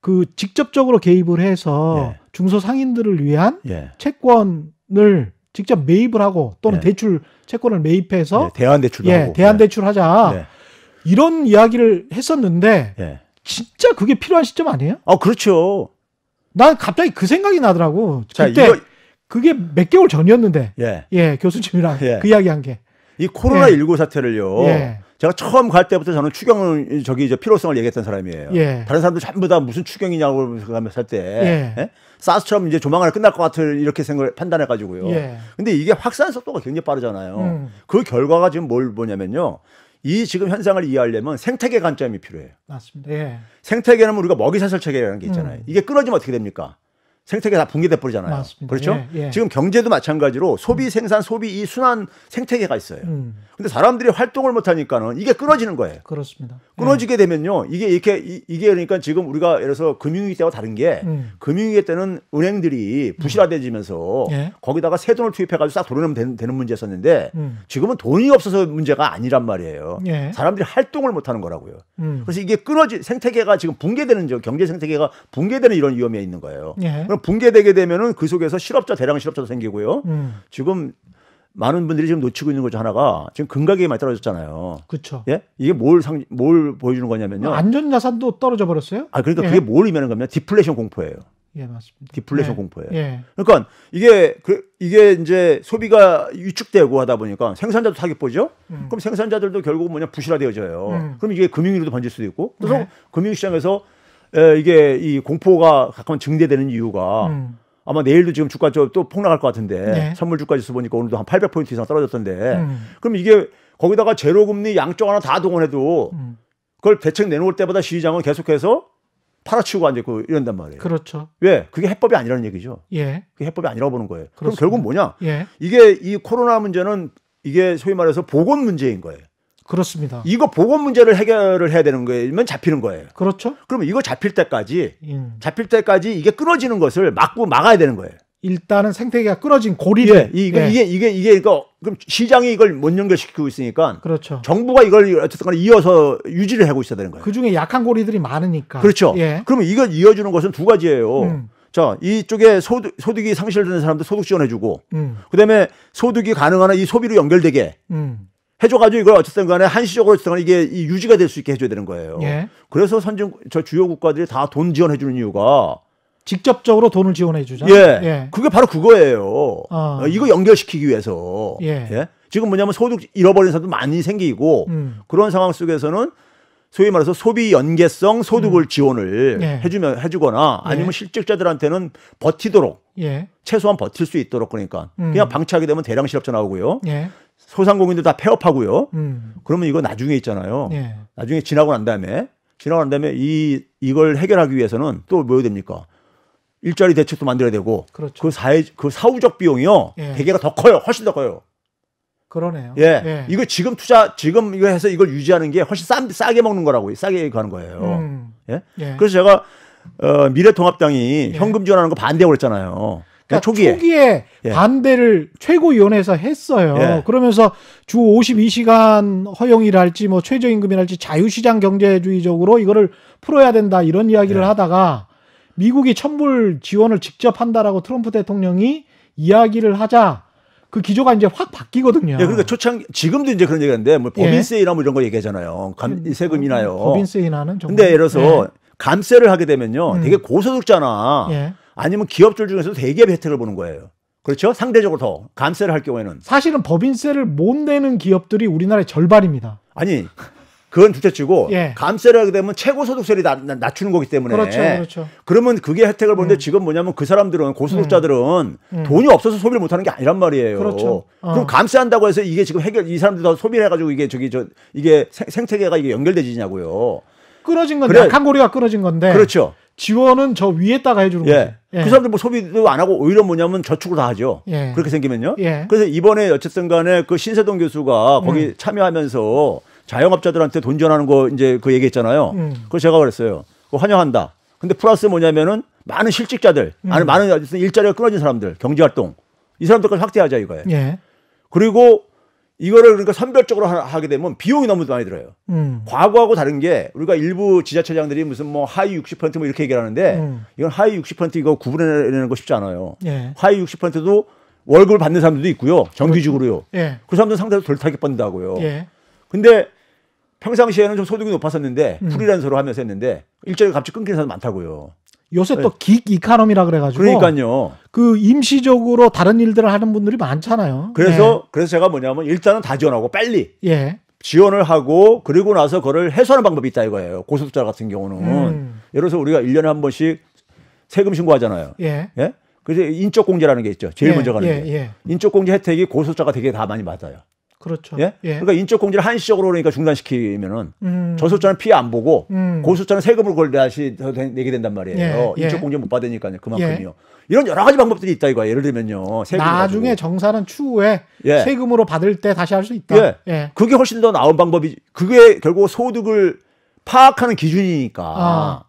그 직접적으로 개입을 해서 중소상인들을 위한 채권을 직접 매입을 하고 또는 대출 채권을 매입해서 대안대출도 하고 대안대출하자 이런 이야기를 했었는데 진짜 그게 필요한 시점 아니에요? 그렇죠. 난 갑자기 그 생각이 나더라고. 자, 그때 그게 몇 개월 전이었는데 교수님이랑 그 이야기한 게. 이 코로나19 사태를요. 제가 처음 갈 때부터 저는 추경을 이제 필요성을 얘기했던 사람이에요. 다른 사람들 전부 다 무슨 추경이냐고 하면서 할 때 사스처럼 이제 조만간 끝날 것 같을 이렇게 판단해 가지고요. 근데 이게 확산 속도가 굉장히 빠르잖아요. 그 결과가 지금 뭐냐면요. 이 지금 현상을 이해하려면 생태계 관점이 필요해요. 맞습니다. 생태계는 우리가 먹이사슬 체계라는 게 있잖아요. 이게 끊어지면 어떻게 됩니까? 생태계가 다 붕괴돼 버리잖아요. 맞습니다. 그렇죠? 지금 경제도 마찬가지로 소비, 생산, 소비 이 순환 생태계가 있어요. 근데 사람들이 활동을 못 하니까는 이게 끊어지는 거예요. 그렇습니다. 끊어지게 되면요. 이게 그러니까 지금 우리가 예를 들어서 금융위기 때와 다른 게 금융위기 때는 은행들이 부실화되지면서 거기다가 새 돈을 투입해 가지고 싹 돌려내면 되는 문제였었는데 지금은 돈이 없어서 문제가 아니란 말이에요. 사람들이 활동을 못 하는 거라고요. 그래서 이게 생태계가 지금 붕괴되는 경제 생태계가 붕괴되는 이런 위험에 있는 거예요. 그럼 붕괴되게 되면은 그 속에서 대량 실업자도 생기고요. 지금 많은 분들이 지금 놓치고 있는 것 중 하나가 지금 금가격이 많이 떨어졌잖아요. 그렇죠. 이게 뭘 보여주는 거냐면요. 안전자산도 떨어져 버렸어요? 그러니까 그게 뭘 의미하는 거냐면 디플레이션 공포예요. 맞습니다. 디플레이션 공포예요. 그러니까 이게 이제 소비가 위축되고 하다 보니까 생산자도 타격 보죠. 그럼 생산자들도 결국 부실화되어져요. 그럼 이게 금융위로도 번질 수도 있고. 그래서 금융시장에서 이게 이 공포가 가끔 증대되는 이유가 아마 내일도 지금 주가 또 폭락할 것 같은데 선물 주가 지수 보니까 오늘도 한 800포인트 이상 떨어졌던데 그럼 이게 거기다가 제로금리 양쪽 하나 다 동원해도 그걸 대책 내놓을 때마다 시장은 계속해서 팔아치우고 앉아있고 이런단 말이에요. 그렇죠. 왜? 그게 해법이 아니라는 얘기죠. 그게 해법이 아니라고 보는 거예요. 그렇습니다. 그럼 결국 뭐냐? 이게 이 코로나 문제는 이게 소위 말해서 보건 문제인 거예요. 그렇습니다. 이거 보건 문제를 해결을 해야 되는 거면 잡히는 거예요. 그렇죠. 그러면 이거 잡힐 때까지 이게 끊어지는 것을 막아야 되는 거예요. 일단은 생태계가 끊어진 고리를 이게 그럼 시장이 이걸 못 연결시키고 있으니까 그렇죠. 정부가 이걸 어쨌든 간에 이어서 유지를 하고 있어야 되는 거예요. 그 중에 약한 고리들이 많으니까. 그렇죠. 그러면 이걸 이어주는 것은 두 가지예요. 자, 이쪽에 소득이 상실되는 사람들 소득 지원해주고, 그다음에 소득이 가능한 이 소비로 연결되게 해줘가지고 이걸 어쨌든 간에 한시적으로 어쨌든 간에 이게 유지가 될 수 있게 해줘야 되는 거예요. 그래서 주요 국가들이 다 돈 지원해주는 이유가 직접적으로 돈을 지원해 주자. 그게 바로 그거예요. 이거 연결시키기 위해서. 지금 뭐냐면 소득 잃어버린 사람도 많이 생기고 그런 상황 속에서는 소위 말해서 소비 연계성 소득을 지원을 해주거나 아니면 실직자들한테는 버티도록 최소한 버틸 수 있도록 그러니까 그냥 방치하게 되면 대량 실업자 나오고요. 소상공인들 다 폐업하고요. 그러면 이거 나중에 있잖아요. 나중에 지나고 난 다음에 이걸 해결하기 위해서는 또 뭐 해야 됩니까? 일자리 대책도 만들어야 되고 그렇죠. 그 사후적 비용이요. 대개가 더 커요. 훨씬 더 커요. 그러네요. 이거 지금 이거 해서 이걸 유지하는 게 훨씬 싸게 먹는 거라고 싸게 가는 거예요. 그래서 제가 미래통합당이 현금 지원하는 거 반대하고 그랬잖아요. 그러니까 초기에 예. 반대를 최고위원회에서 했어요. 예. 그러면서 주 52시간 허용이랄지 뭐 최저임금이랄지 자유시장 경제주의적으로 이거를 풀어야 된다 이런 이야기를 예. 하다가 미국이 천불 지원을 직접 한다라고 트럼프 대통령이 이야기를 하자 그 기조가 이제 확 바뀌거든요. 예, 그러니까 지금도 이제 그런 얘기하는데 뭐 법인세이나 뭐 이런 거 얘기하잖아요. 세금이나요. 법인세 인하는 정말. 근데 예를 들어서 감세를 하게 되면요. 되게 고소득자나 아니면 기업들 중에서도 대기업 혜택을 보는 거예요. 그렇죠? 상대적으로 더 감세를 할 경우에는 사실은 법인세를 못 내는 기업들이 우리나라의 절반입니다. 아니 그건 둘째치고 감세를 하게 되면 최고소득세를 낮추는 거기 때문에 그렇죠. 그러면 그게 혜택을 보는데 지금 뭐냐면 그 사람들은 고소득자들은 돈이 없어서 소비를 못하는 게 아니란 말이에요. 그렇죠. 그럼 감세한다고 해서 이게 지금 이 사람들 더 소비를 해가지고 이게 생태계가 이게 연결되지냐고요. 끊어진 건데 약한 고리가 끊어진 건데. 그렇죠. 지원은 저 위에다가 해주는 거예요. 그 사람들 뭐 소비도 안 하고 오히려 뭐냐면 저축을 다 하죠. 그렇게 생기면요. 그래서 이번에 어쨌든 간에 그 신세동 교수가 거기 참여하면서 자영업자들한테 돈 지원하는 거 이제 그 얘기했잖아요. 그래서 제가 그랬어요. 그거 환영한다. 근데 플러스 뭐냐면은 많은 실직자들, 많은 일자리가 끊어진 사람들, 경제활동 이 사람들까지 확대하자 이거예요. 그리고 이거를 그러니까 선별적으로 하게 되면 비용이 너무 많이 들어요. 과거하고 다른 게 우리가 일부 지자체장들이 무슨 뭐 하위 60% 뭐 이렇게 얘기를 하는데 이건 하위 60% 이거 구분해내는 거 쉽지 않아요. 하위 60%도 월급을 받는 사람들도 있고요. 정규직으로요. 그 사람들은 상대로 덜 타격 받는다고요. 근데 평상시에는 좀 소득이 높았었는데 프리랜서로 하면서 했는데 일자리가 갑자기 끊기는 사람 많다고요. 요새 또 긱 이카노미라 그래가지고 그러니까요. 그 임시적으로 다른 일들을 하는 분들이 많잖아요. 그래서 제가 뭐냐면 일단은 다 지원하고 빨리 지원을 하고 그리고 나서 그걸 해소하는 방법이 있다 이거예요. 고소득자 같은 경우는 예를 들어서 우리가 1년에 한 번씩 세금 신고하잖아요. 그래서 인적공제라는 게 있죠. 제일 먼저 가는 게 인적공제 혜택이 고소득자가 되게 다 많이 받아요. 그렇죠. 그러니까 인적공제를 한시적으로 그러니까 중단시키면은 저소득자는 피해 안 보고 고소득자는 세금을 그걸 다시 더 내게 된단 말이에요. 인적공제 못 받으니까요. 그만큼이요. 이런 여러 가지 방법들이 있다 이거야. 예를 들면요. 나중에 가지고. 정산은 추후에 세금으로 받을 때 다시 할 수 있다. 그게 훨씬 더 나은 방법이 그게 결국 소득을 파악하는 기준이니까.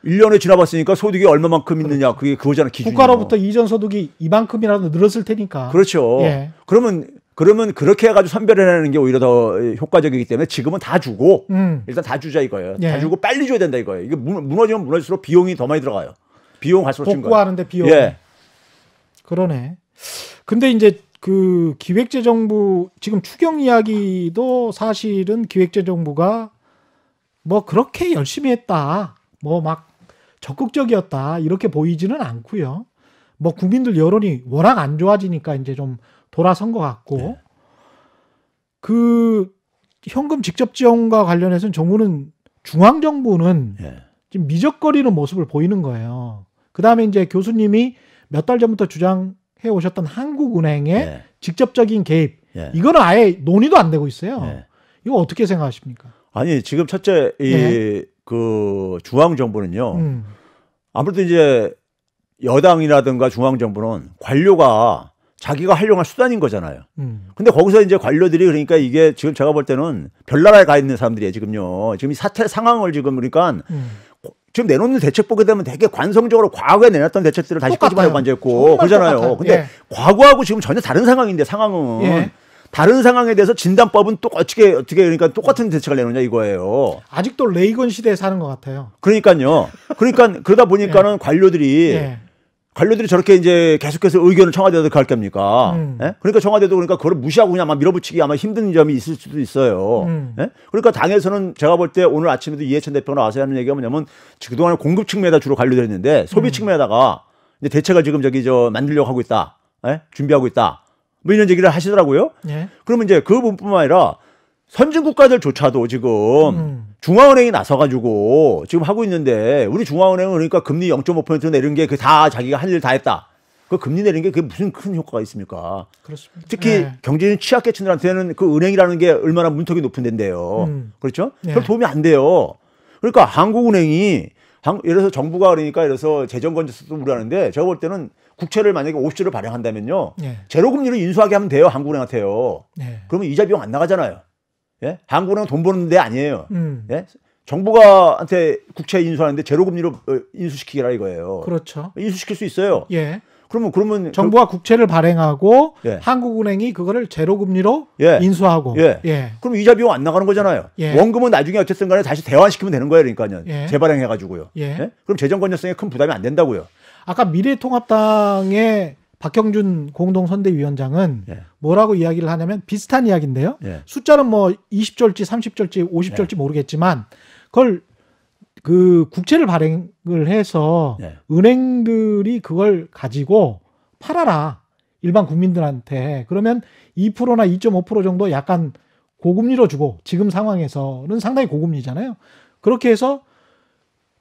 1년에 지나봤으니까 소득이 얼마만큼 있느냐. 그게 그거잖아. 기준이. 국가로부터 이전 소득이 이만큼이라도 늘었을 테니까. 그렇죠. 그러면 그렇게 해가지고 선별해내는 게 오히려 더 효과적이기 때문에 지금은 다 주고 일단 다 주자 이거예요. 다 주고 빨리 줘야 된다 이거예요. 이게 무너지면 무너질수록 비용이 더 많이 들어가요. 비용 갈수록 준 거예요. 복구하는데 비용. 그러네. 근데 이제 그 기획재정부 지금 추경 이야기도 사실은 기획재정부가 뭐 그렇게 열심히 했다. 뭐 막 적극적이었다. 이렇게 보이지는 않고요. 뭐 국민들 여론이 워낙 안 좋아지니까 이제 좀 돌아선 것 같고 그 현금 직접 지원과 관련해서는 정부는 중앙정부는 지금 미적거리는 모습을 보이는 거예요. 그 다음에 이제 교수님이 몇 달 전부터 주장해 오셨던 한국은행의 직접적인 개입 이거는 아예 논의도 안 되고 있어요. 이거 어떻게 생각하십니까? 아니 지금 첫째 그 중앙정부는요. 아무래도 이제 여당이라든가 중앙정부는 관료가 자기가 활용할 수단인 거잖아요. 근데 거기서 이제 관료들이 그러니까 이게 지금 제가 볼 때는 별나라에 가 있는 사람들이에요, 지금요. 지금 이 사태 상황을 지금 그러니까 지금 내놓는 대책 보게 되면 되게 관성적으로 과거에 내놨던 대책들을 다시 끄집어내고 앉아있고 그러잖아요. 근데 과거하고 지금 전혀 다른 상황인데 상황은 다른 상황에 대해서 진단법은 또 어떻게 그러니까 똑같은 대책을 내놓냐 이거예요. 아직도 레이건 시대에 사는 것 같아요. 그러니까요. 그러니까 그러다 보니까는 관료들이 저렇게 이제 계속해서 의견을 청와대에도 갈 겁니까? 그러니까 청와대도 그러니까 그걸 무시하고 그냥 막 밀어붙이기 아마 힘든 점이 있을 수도 있어요. 그러니까 당에서는 제가 볼 때 오늘 아침에도 이해찬 대표가 나와서 하는 얘기가 뭐냐면 그동안 공급 측면에다 주로 관료를 했는데 소비 측면에다가 이제 대책을 지금 만들려고 하고 있다. 준비하고 있다. 뭐 이런 얘기를 하시더라고요. 그러면 이제 그 부분뿐만 아니라 선진 국가들조차도 지금 중앙은행이 나서가지고 지금 하고 있는데 우리 중앙은행은 그러니까 금리 0.5% 내린 게 그 다 자기가 할 일 다 했다. 그 금리 내린 게 그게 무슨 큰 효과가 있습니까? 그렇습니다. 특히 경제인 취약계층들한테는 그 은행이라는 게 얼마나 문턱이 높은 데인데요. 그렇죠? 별 도움이 안 돼요. 그러니까 한국은행이 예를 들어서 정부가 그러니까 예를 들어서 재정건전성도 우려하는데 제가 볼 때는 국채를 만약에 50조를 발행한다면요. 제로금리로 인수하게 하면 돼요. 한국은행한테요. 그러면 이자 비용 안 나가잖아요. 한국은행은 돈 버는 데 아니에요. 정부가 한테 국채 인수하는데 제로금리로 인수시키라 이거예요. 그렇죠. 인수시킬 수 있어요. 그러면 정부가 국채를 발행하고 예. 한국은행이 그거를 제로금리로 예. 인수하고. 예. 예. 그럼 이자 비용 안 나가는 거잖아요. 예. 원금은 나중에 어쨌든 간에 다시 대환시키면 되는 거예요. 그러니까요. 예. 재발행해가지고요. 예. 예? 그럼 재정 건전성에 큰 부담이 안 된다고요. 아까 미래통합당의 박형준 공동선대위원장은 예. 뭐라고 이야기를 하냐면 비슷한 이야기인데요. 예. 숫자는 뭐 20조일지 30조일지 50조일지 모르겠지만 그걸 그 국채를 발행을 해서 예. 은행들이 그걸 가지고 팔아라. 일반 국민들한테. 그러면 2%나 2.5% 정도 약간 고금리로 주고 지금 상황에서는 상당히 고금리잖아요. 그렇게 해서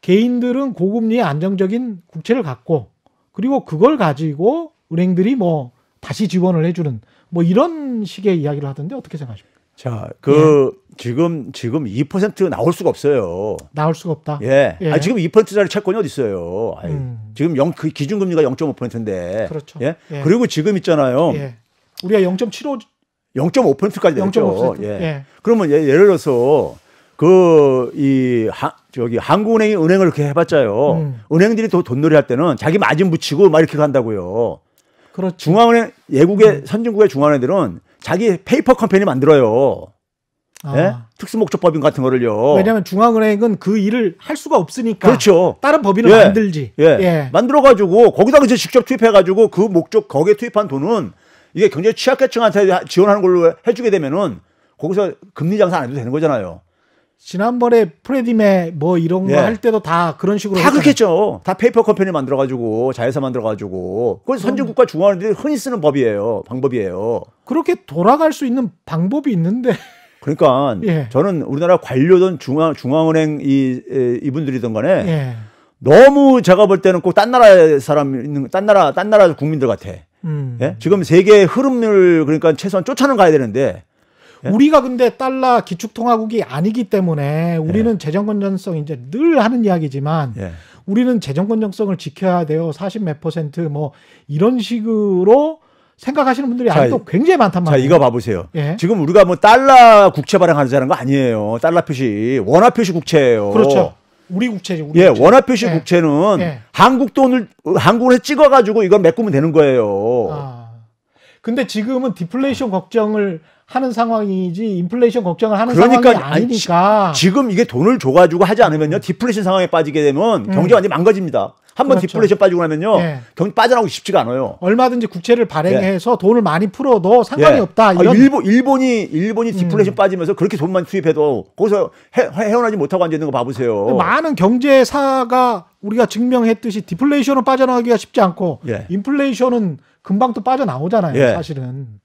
개인들은 고금리의 안정적인 국채를 갖고 그리고 그걸 가지고 은행들이 뭐 다시 지원을 해주는 뭐 이런 식의 이야기를 하던데 어떻게 생각하십니까? 자, 지금 2% 나올 수가 없어요. 나올 수가 없다. 예. 예. 아니, 지금 2%짜리 채권이 어디 있어요? 지금 그 기준금리가 0.5%인데. 그렇죠. 예? 예. 그리고 지금 있잖아요. 예. 우리가 0.75 0.5%까지 됐죠. 0.5%. 예. 예. 그러면 예를 들어서 한국은행이 은행을 이렇게 해봤자요. 은행들이 또 돈놀이 할 때는 자기 마진 붙이고 막 이렇게 간다고요. 그렇죠. 중앙은행 선진국의 중앙은행들은 자기 페이퍼 컴퍼니 만들어요. 아. 예? 특수목적법인 같은 거를요. 왜냐하면 중앙은행은 그 일을 할 수가 없으니까. 그렇죠. 다른 법인을 예. 만들지. 예. 예. 만들어가지고 거기다가 이제 직접 투입해가지고 그 목적 거기에 투입한 돈은 이게 굉장히 취약계층한테 지원하는 걸로 해주게 되면은 거기서 금리 장사 안 해도 되는 거잖아요. 지난번에 프레디메 뭐 이런 예. 거 할 때도 다 그런 식으로 다 그렇게 했죠. 다 페이퍼 컴퍼니 만들어가지고 자회사 만들어가지고 그건 선진국과 중앙은행들이 흔히 쓰는 방법이에요. 그렇게 돌아갈 수 있는 방법이 있는데. 그러니까 예. 저는 우리나라 관료든 중앙은행 이분들이든 간에 예. 너무 제가 볼 때는 꼭 딴 나라 딴 나라 국민들 같아. 예? 지금 세계의 흐름을 그러니까 최소한 쫓아는 가야 되는데. 예? 우리가 근데 달러 기축통화국이 아니기 때문에 우리는 예. 재정 건전성 이제 늘 하는 이야기지만 예. 우리는 재정 건전성을 지켜야 돼요. 40 몇 % 뭐 이런 식으로 생각하시는 분들이 아직도 굉장히 많단 말이에요. 자, 이거 봐보세요. 예. 지금 우리가 뭐 달러 국채 발행하자는 거 아니에요. 달러 표시, 원화 표시 국채예요. 그렇죠. 우리 국채지. 우리 예, 국채. 원화 표시 예. 국채는 예. 한국 돈을 한국에 찍어가지고 이걸 메꾸면 되는 거예요. 아. 근데 지금은 디플레이션 걱정을 하는 상황이지 인플레이션 걱정을 하는 상황이 아니니까. 지금 이게 돈을 줘가지고 하지 않으면요 디플레이션 상황에 빠지게 되면 경제가 완전히 망가집니다. 한번 그렇죠. 디플레이션 빠지고 나면요 예. 경제 빠져나오기 쉽지가 않아요. 얼마든지 국채를 발행해서 돈을 많이 풀어도 상관이 예. 없다. 이런. 일본이 디플레이션 빠지면서 그렇게 돈만 투입해도 거기서 헤어나지 못하고 앉아 있는 거 봐보세요. 많은 경제사가 우리가 증명했듯이 디플레이션은 빠져나가기가 쉽지 않고 예. 인플레이션은 금방 또 빠져나오잖아요. 예. 사실은.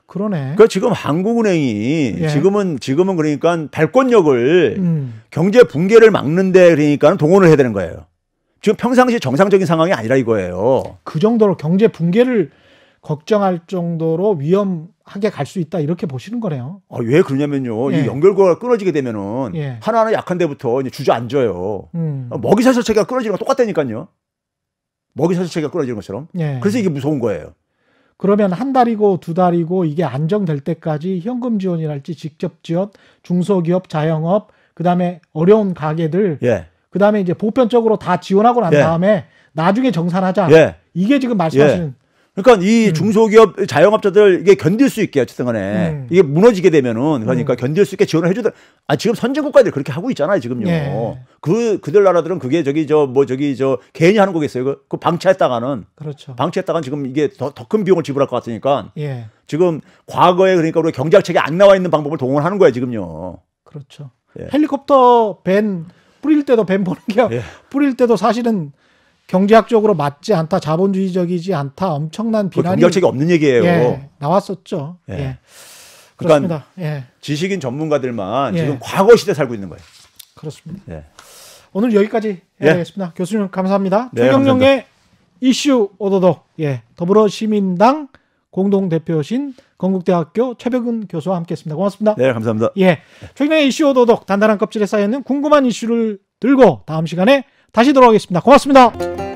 그러네. 그 지금 한국은행이 예. 지금은 그러니까 발권력을 경제 붕괴를 막는데 그러니까 동원을 해야 되는 거예요. 지금 평상시 정상적인 상황이 아니라 이거예요. 그 정도로 경제 붕괴를 걱정할 정도로 위험하게 갈 수 있다 이렇게 보시는 거네요. 왜 그러냐면요. 예. 이 연결고리가 끊어지게 되면은 예. 하나하나 약한 데부터 이제 주저앉아요. 먹이사슬 체계가 끊어지는 거 똑같다니까요. 먹이사슬 체계가 끊어지는 것처럼. 예. 그래서 이게 무서운 거예요. 그러면 한 달이고 두 달이고 이게 안정될 때까지 현금 지원이랄지 직접 지원, 중소기업, 자영업, 그다음에 어려운 가게들, 예. 그다음에 이제 보편적으로 다 지원하고 난 예. 다음에 나중에 정산하자. 예. 이게 지금 말씀하시는. 그러니까 이 중소기업, 자영업자들 이게 견딜 수 있게 어쨌든 간에 이게 무너지게 되면은 그러니까 견딜 수 있게 지원을 해주더. 지금 선진국가들이 그렇게 하고 있잖아요, 지금요. 예. 그들 나라들은 그게 괜히 하는 거겠어요. 그 방치했다가는. 그렇죠. 방치했다가는 지금 이게 더 큰 비용을 지불할 것 같으니까. 예. 지금 과거에 그러니까 우리 경제학책에 안 나와 있는 방법을 동원하는 거예요, 지금요. 그렇죠. 예. 헬리콥터 밴 뿌릴 때도 밴 보는 게 예. 뿌릴 때도 사실은 경제학적으로 맞지 않다, 자본주의적이지 않다, 엄청난 비난이 경제학책이 없는 얘기예요. 예, 나왔었죠. 예. 예. 그러니까 그렇습니다. 예. 지식인 전문가들만 예. 지금 과거 시대 살고 있는 거예요. 그렇습니다. 예. 오늘 여기까지 예. 해야겠습니다. 교수님 감사합니다. 네, 최경영의 이슈 오도독, 더불어시민당 공동대표신 건국대학교 최백은 교수와 함께했습니다. 고맙습니다. 네, 감사합니다. 예, 최경영의 이슈 오도독, 단단한 껍질에 쌓여있는 궁금한 이슈를 들고 다음 시간에 다시 돌아오겠습니다. 고맙습니다.